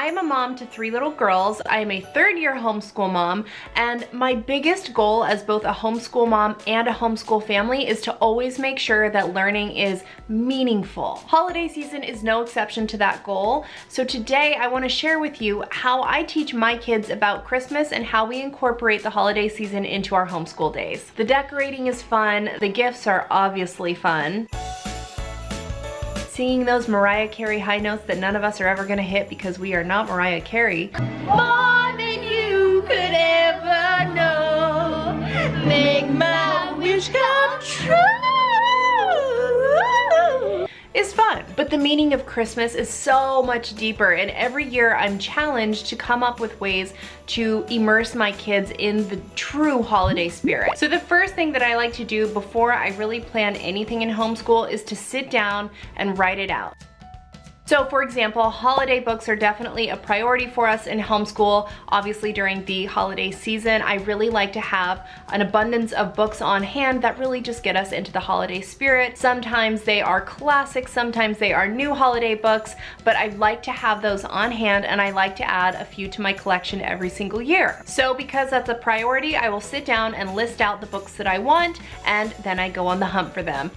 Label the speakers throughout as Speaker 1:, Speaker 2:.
Speaker 1: I'm a mom to 3 little girls. I am a third-year homeschool mom, and my biggest goal as both a homeschool mom and a homeschool family is to always make sure that learning is meaningful. Holiday season is no exception to that goal, so today I want to share with you how I teach my kids about Christmas and how we incorporate the holiday season into our homeschool days. The decorating is fun, the gifts are obviously fun. Singing those Mariah Carey high notes that none of us are ever gonna hit because we are not Mariah Carey. More than you could ever know, make my wish come true. Is fun, but the meaning of Christmas is so much deeper, and every year I'm challenged to come up with ways to immerse my kids in the true holiday spirit. So the first thing that I like to do before I really plan anything in homeschool is to sit down and write it out. So for example, holiday books are definitely a priority for us in homeschool. Obviously during the holiday season, I really like to have an abundance of books on hand that really just get us into the holiday spirit. Sometimes they are classics, sometimes they are new holiday books, but I like to have those on hand, and I like to add a few to my collection every single year. So because that's a priority, I will sit down and list out the books that I want, and then I go on the hunt for them.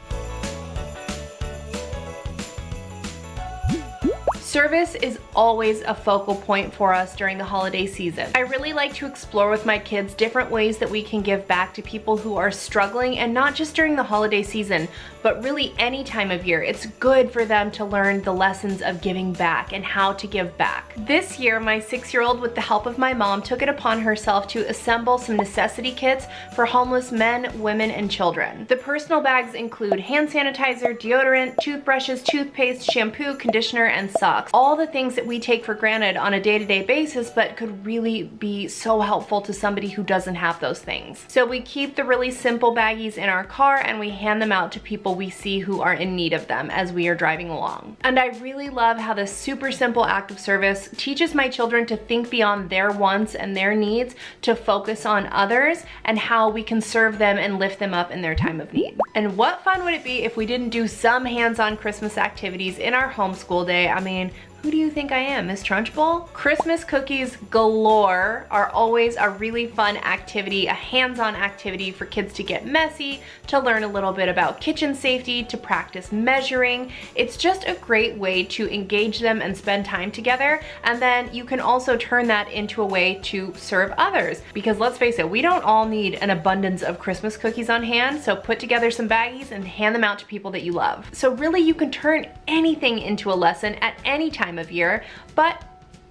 Speaker 1: Service is always a focal point for us during the holiday season. I really like to explore with my kids different ways that we can give back to people who are struggling, and not just during the holiday season, but really any time of year. It's good for them to learn the lessons of giving back and how to give back. This year, my 6-year-old, with the help of my mom, took it upon herself to assemble some necessity kits for homeless men, women, and children. The personal bags include hand sanitizer, deodorant, toothbrushes, toothpaste, shampoo, conditioner, and socks. All the things that we take for granted on a day-to-day basis, but could really be so helpful to somebody who doesn't have those things. So we keep the really simple baggies in our car, and we hand them out to people we see who are in need of them as we are driving along. And I really love how this super simple act of service teaches my children to think beyond their wants and their needs, to focus on others and how we can serve them and lift them up in their time of need. And what fun would it be if we didn't do some hands-on Christmas activities in our homeschool day? I mean, who do you think I am, Miss Trunchbull? Christmas cookies galore are always a really fun activity, a hands-on activity for kids to get messy, to learn a little bit about kitchen safety, to practice measuring. It's just a great way to engage them and spend time together, and then you can also turn that into a way to serve others. Because let's face it, we don't all need an abundance of Christmas cookies on hand, so put together some baggies and hand them out to people that you love. So really you can turn anything into a lesson at any time of year, but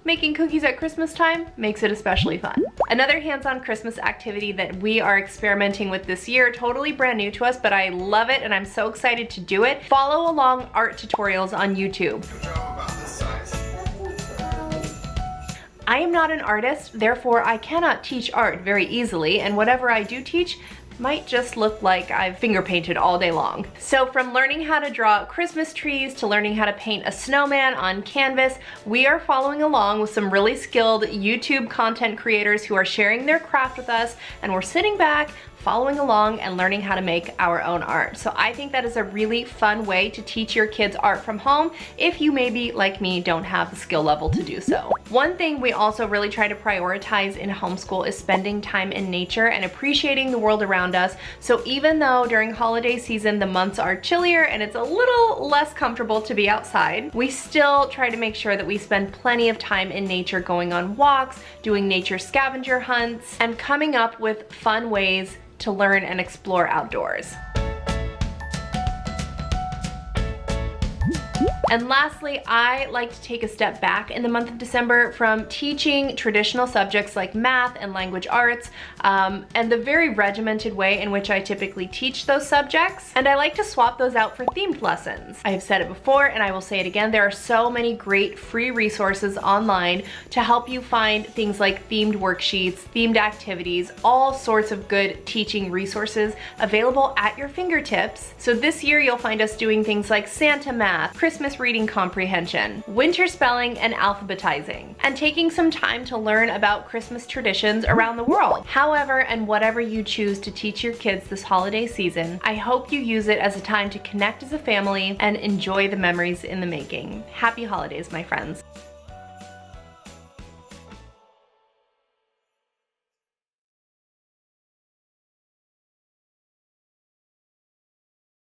Speaker 1: making cookies at Christmas time makes it especially fun. Another hands-on Christmas activity that we are experimenting with this year, totally brand new to us, but I love it and I'm so excited to do it. Follow along art tutorials on YouTube. I am not an artist, therefore I cannot teach art very easily, and whatever I do teach might just look like I've finger painted all day long. So from learning how to draw Christmas trees to learning how to paint a snowman on canvas, we are following along with some really skilled YouTube content creators who are sharing their craft with us, and we're sitting back, following along and learning how to make our own art. So I think that is a really fun way to teach your kids art from home if you maybe, like me, don't have the skill level to do so. One thing we also really try to prioritize in homeschool is spending time in nature and appreciating the world around us. So even though during holiday season the months are chillier and it's a little less comfortable to be outside, we still try to make sure that we spend plenty of time in nature, going on walks, doing nature scavenger hunts, and coming up with fun ways to learn and explore outdoors. And lastly, I like to take a step back in the month of December from teaching traditional subjects like math and language arts, and the very regimented way in which I typically teach those subjects. And I like to swap those out for themed lessons. I have said it before and I will say it again, there are so many great free resources online to help you find things like themed worksheets, themed activities, all sorts of good teaching resources available at your fingertips. So this year you'll find us doing things like Santa math, Christmas reading comprehension, winter spelling and alphabetizing, and taking some time to learn about Christmas traditions around the world. However, and whatever you choose to teach your kids this holiday season, I hope you use it as a time to connect as a family and enjoy the memories in the making. Happy holidays, my friends.